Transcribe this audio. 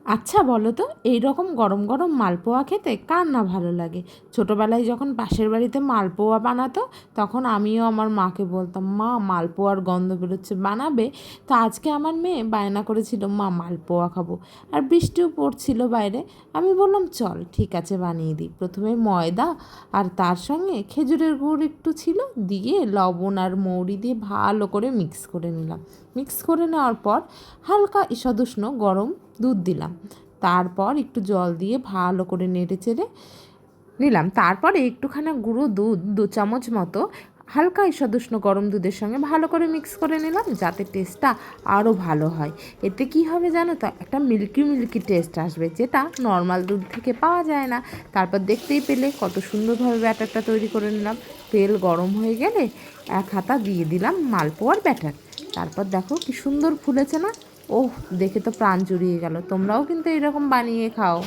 আচ্ছা বলো তো, এইরকম গরম গরম মালপোয়া খেতে কার না ভালো লাগে? ছোটোবেলায় যখন পাশের বাড়িতে মালপোয়া বানাতো, তখন আমিও আমার মাকে বলতাম, মা মালপোয়ার গন্ধ বেরোচ্ছে, বানাবে? তো আজকে আমার মেয়ে বায়না করেছিল, মা মালপোয়া খাবো। আর বৃষ্টিও পড়ছিল বাইরে। আমি বললাম চল ঠিক আছে বানিয়ে দিই। প্রথমে ময়দা আর তার সঙ্গে খেজুরের গুড় একটু ছিল, দিয়ে লবণ আর মৌরি দিয়ে ভালো করে মিক্স করে নিলাম। মিক্স করে নেওয়ার পর হালকা ঈষদুষ্ণ গরম দুধ দিলাম। তারপর একটু জল দিয়ে ভালো করে নেড়ে চেড়ে নিলাম। তারপরে একটুখানি গুঁড়ো দুধ 2 চামচ মতো হালকা ঈষদুষ্ণ গরম দুধের সঙ্গে ভালো করে মিক্স করে নিলাম, যাতে টেস্টটা আরও ভালো হয়। এতে কি হবে জানো তো, একটা মিল্কি মিল্কি টেস্ট আসবে, যেটা নর্মাল দুধ থেকে পাওয়া যায় না। তারপর দেখতেই পেলে কত সুন্দরভাবে ব্যাটারটা তৈরি করে নিলাম। তেল গরম হয়ে গেলে 1 হাতা দিয়ে দিলাম মালপোয়ার ব্যাটার। তারপর দেখো কি সুন্দর ফুলেছে না? ওহ, দেখে তো প্রাণ জুড়িয়ে গেল। তোমরাও কিন্তু এরকম বানিয়ে খাও।